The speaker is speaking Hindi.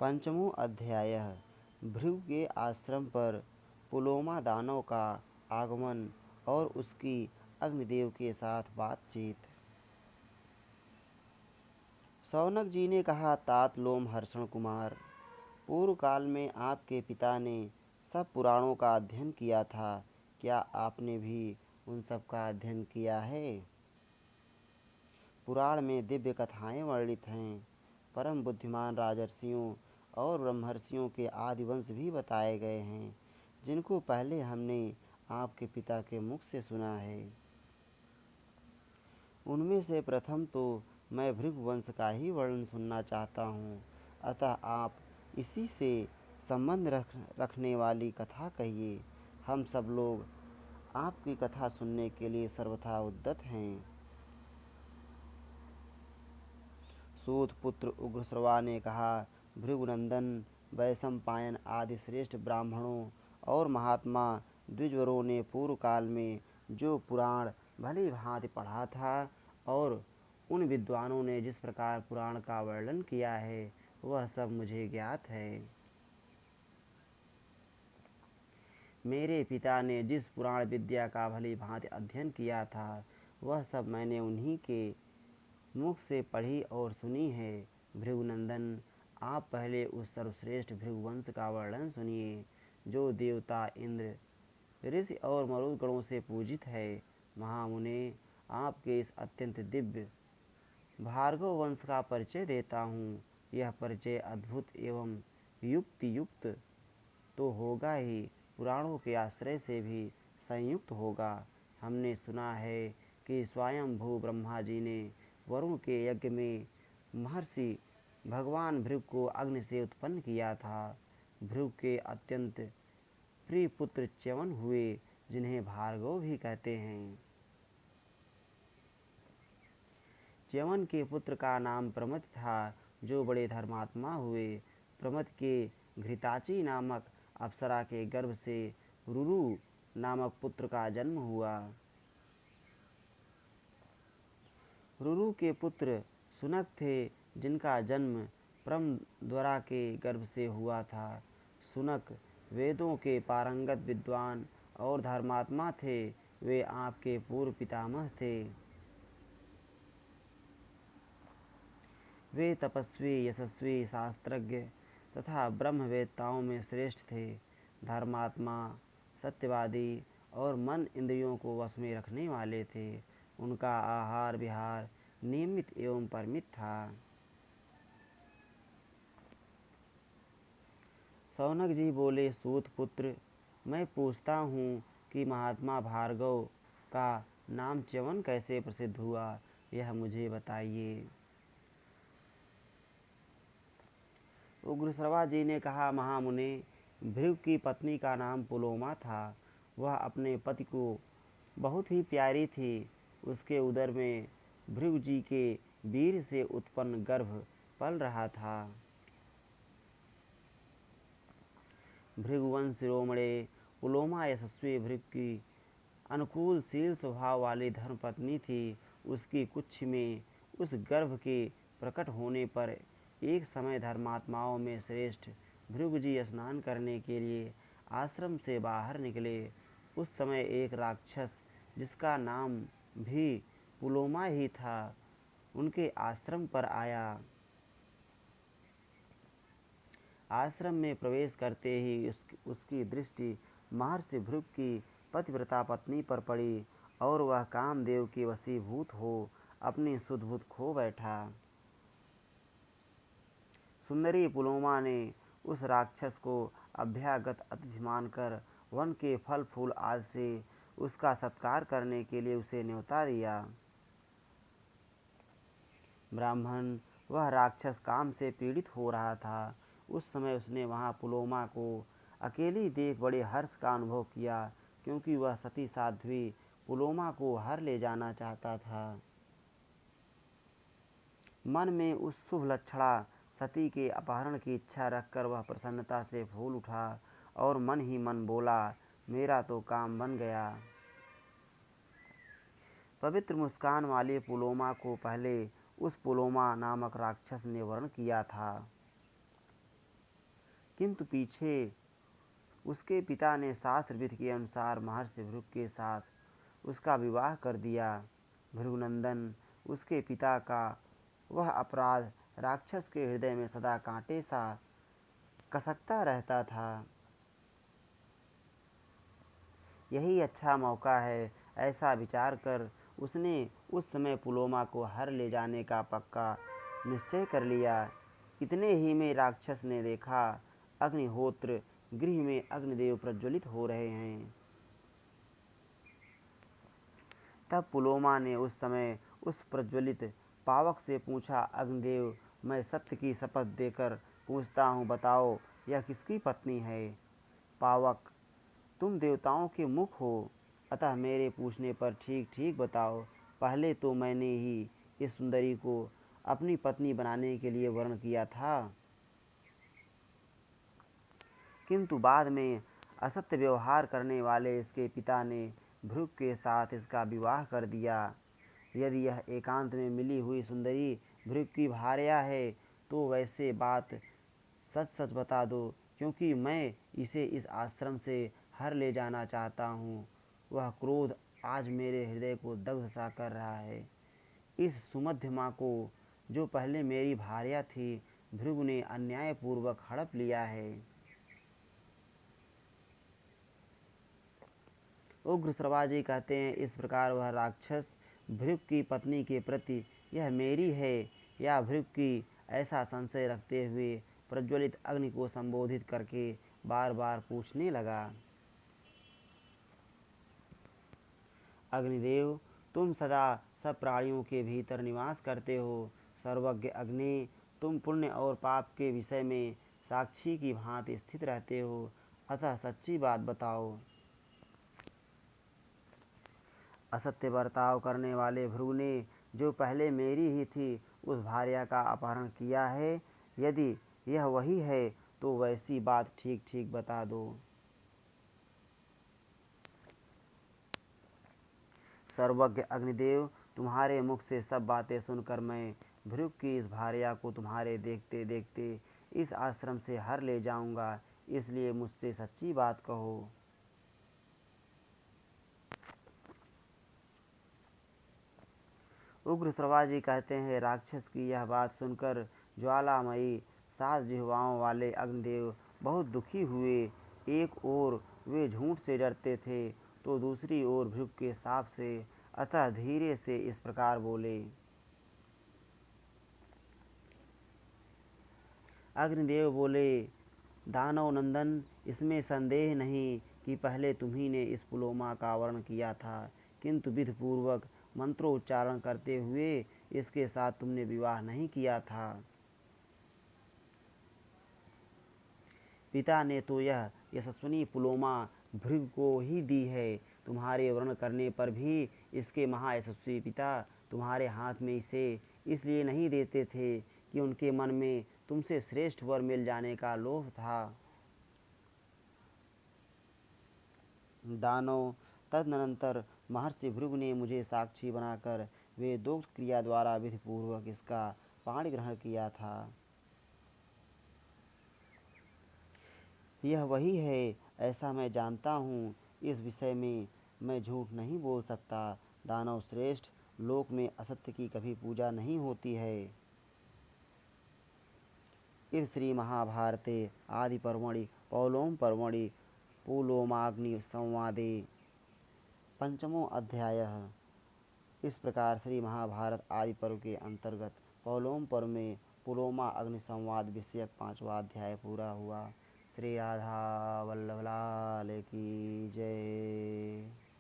पंचमो अध्याय। भृगु के आश्रम पर पुलोमा दानव का आगमन और उसकी अग्निदेव के साथ बातचीत। शौनक जी ने कहा, तात लोमहर्षण कुमार, पूर्व काल में आपके पिता ने सब पुराणों का अध्ययन किया था। क्या आपने भी उन सब का अध्ययन किया है? पुराण में दिव्य कथाएं वर्णित हैं। परम बुद्धिमान राजर्षियों और ब्रह्मर्षियों के आदि वंश भी बताए गए हैं, जिनको पहले हमने आपके पिता के मुख से सुना है। उनमें से प्रथम तो मैं भृगु वंश का ही वर्णन सुनना चाहता हूँ। अतः आप इसी से संबंध रखने वाली कथा कहिए। हम सब लोग आपकी कथा सुनने के लिए सर्वथा उद्यत हैं। सूत पुत्र उग्रश्रवा ने कहा, भृगुनंदन, वैशंपायन आदि श्रेष्ठ ब्राह्मणों और महात्मा द्विजवरों ने पूर्व काल में जो पुराण भली भांति पढ़ा था और उन विद्वानों ने जिस प्रकार पुराण का वर्णन किया है, वह सब मुझे ज्ञात है। मेरे पिता ने जिस पुराण विद्या का भली भांति अध्ययन किया था, वह सब मैंने उन्हीं के मुख से पढ़ी और सुनी है। भृगुनंदन, आप पहले उस सर्वश्रेष्ठ भृगुवंश का वर्णन सुनिए, जो देवता, इंद्र, ऋषि और मरुदगणों से पूजित है। महामुने, आपके इस अत्यंत दिव्य भार्गव वंश का परिचय देता हूँ। यह परिचय अद्भुत एवं युक्ति युक्त तो होगा ही, पुराणों के आश्रय से भी संयुक्त होगा। हमने सुना है कि स्वयंभू ब्रह्मा जी ने वरुण के यज्ञ में महर्षि भगवान भृगु को अग्नि से उत्पन्न किया था। भृगु के अत्यंत प्रिय पुत्र च्यवन हुए, जिन्हें भार्गव भी कहते हैं। च्यवन के पुत्र का नाम प्रमथ था, जो बड़े धर्मात्मा हुए। प्रमथ के घृताची नामक अप्सरा के गर्भ से रुरु नामक पुत्र का जन्म हुआ। रुरु के पुत्र सुनक थे, जिनका जन्म प्रमद्वरा के गर्भ से हुआ था। सुनक वेदों के पारंगत विद्वान और धर्मात्मा थे। वे आपके पूर्व पितामह थे। वे तपस्वी, यशस्वी, शास्त्रज्ञ तथा ब्रह्मवेत्ताओं में श्रेष्ठ थे। धर्मात्मा, सत्यवादी और मन इंद्रियों को वश में रखने वाले थे। उनका आहार विहार नियमित एवं परिमित था। शौनक जी बोले, सूत पुत्र, मैं पूछता हूँ कि महात्मा भार्गव का नाम च्यवन कैसे प्रसिद्ध हुआ, यह मुझे बताइए। उग्रश्रवा जी ने कहा, महामुने, भृगु की पत्नी का नाम पुलोमा था। वह अपने पति को बहुत ही प्यारी थी। उसके उदर में भृगु जी के वीर से उत्पन्न गर्भ पल रहा था। भृगुवंश शिरोमणे पुलोमा यशस्वी भृगु की अनुकूलशील स्वभाव वाली धर्मपत्नी थी। उसकी कुछ में उस गर्भ के प्रकट होने पर एक समय धर्मात्माओं में श्रेष्ठ भृगु जी स्नान करने के लिए आश्रम से बाहर निकले। उस समय एक राक्षस, जिसका नाम भी पुलोमा ही था, उनके आश्रम पर आया। आश्रम में प्रवेश करते ही उसकी दृष्टि महर्षि भृगु की पतिव्रता पत्नी पर पड़ी और वह कामदेव के वशीभूत हो अपनी सुधबुद्ध खो बैठा। सुंदरी पुलोमा ने उस राक्षस को अभ्यागत अतिथि मानकर वन के फल फूल आदि से उसका सत्कार करने के लिए उसे न्योता दिया। ब्राह्मण, वह राक्षस काम से पीड़ित हो रहा था। उस समय उसने वहां पुलोमा को अकेली देख बड़े हर्ष का अनुभव किया, क्योंकि वह सती साध्वी पुलोमा को हर ले जाना चाहता था। मन में उस शुभ लक्षणा सती के अपहरण की इच्छा रखकर वह प्रसन्नता से फूल उठा और मन ही मन बोला, मेरा तो काम बन गया। पवित्र मुस्कान वाली पुलोमा को पहले उस पुलोमा नामक राक्षस ने वर्ण किया था। किंतु पीछे उसके पिता ने शास्त्र विधि के अनुसार महर्षि भृगु के साथ उसका विवाह कर दिया। भृगुनंदन, उसके पिता का वह अपराध राक्षस के हृदय में सदा कांटे सा कसकता रहता था। यही अच्छा मौका है, ऐसा विचार कर उसने उस समय पुलोमा को हर ले जाने का पक्का निश्चय कर लिया। इतने ही में राक्षस ने देखा अग्निहोत्र गृह में अग्निदेव प्रज्वलित हो रहे हैं। तब पुलोमा ने उस समय उस प्रज्वलित पावक से पूछा, अग्निदेव, मैं सत्य की शपथ देकर पूछता हूँ, बताओ यह किसकी पत्नी है? पावक, तुम देवताओं के मुख हो, अतः मेरे पूछने पर ठीक ठीक बताओ। पहले तो मैंने ही इस सुंदरी को अपनी पत्नी बनाने के लिए वर्ण किया था, किंतु बाद में असत्य व्यवहार करने वाले इसके पिता ने भृगु के साथ इसका विवाह कर दिया। यदि यह एकांत में मिली हुई सुंदरी भृगु की भार्या है तो वैसे बात सच सच बता दो, क्योंकि मैं इसे इस आश्रम से हर ले जाना चाहता हूँ। वह क्रोध आज मेरे हृदय को दग्ध सा कर रहा है। इस सुमध्य माँ को, जो पहले मेरी भार्या थी, भृगु ने अन्यायपूर्वक हड़प लिया है। उग्र श्रवाजी कहते हैं, इस प्रकार वह राक्षस भृगु की पत्नी के प्रति यह मेरी है या भृगु की, ऐसा संशय रखते हुए प्रज्वलित अग्नि को संबोधित करके बार बार पूछने लगा। अग्निदेव, तुम सदा सब प्राणियों के भीतर निवास करते हो। सर्वज्ञ अग्नि, तुम पुण्य और पाप के विषय में साक्षी की भांति स्थित रहते हो, अतः सच्ची बात बताओ। असत्य बर्ताव करने वाले भृगु ने, जो पहले मेरी ही थी, उस भार्या का अपहरण किया है। यदि यह वही है तो वैसी बात ठीक ठीक बता दो। सर्वज्ञ अग्निदेव, तुम्हारे मुख से सब बातें सुनकर मैं भृगु की इस भार्या को तुम्हारे देखते देखते इस आश्रम से हर ले जाऊंगा, इसलिए मुझसे सच्ची बात कहो। उग्र श्रवाजी कहते हैं, राक्षस की यह बात सुनकर ज्वालामयी 7 जिह्वाओं वाले अग्निदेव बहुत दुखी हुए। एक ओर वे झूठ से डरते थे तो दूसरी ओर भृगु के शाप से, अतः धीरे से इस प्रकार बोले। अग्निदेव बोले, दानव नंदन, इसमें संदेह नहीं कि पहले तुम्ही ने इस पुलोमा का वर्ण किया था, किंतु विधिपूर्वक मंत्रोच्चारण करते हुए इसके साथ तुमने विवाह नहीं किया था। पिता ने तो यह यशस्विनी पुलोमा भृगु को ही दी है। तुम्हारे वर्ण करने पर भी इसके महायशस्वी पिता तुम्हारे हाथ में इसे इसलिए नहीं देते थे कि उनके मन में तुमसे श्रेष्ठ वर मिल जाने का लोभ था। दानव, तदनंतर महर्षि भृगु ने मुझे साक्षी बनाकर वेदोक्त क्रिया द्वारा विधिपूर्वक इसका पाणी ग्रहण किया था। यह वही है, ऐसा मैं जानता हूँ। इस विषय में मैं झूठ नहीं बोल सकता। दानव श्रेष्ठ, लोक में असत्य की कभी पूजा नहीं होती है। इस श्री महाभारते आदि पर्वणि पौलोम पर्वणि पुलोमाग्नि संवादे पंचमो अध्याय। इस प्रकार श्री महाभारत आदि पर्व के अंतर्गत पौलोम पर्व में पुलोमा अग्नि संवाद विषयक 5वां अध्याय पूरा हुआ। श्री राधा वल्लभ लाल की जय।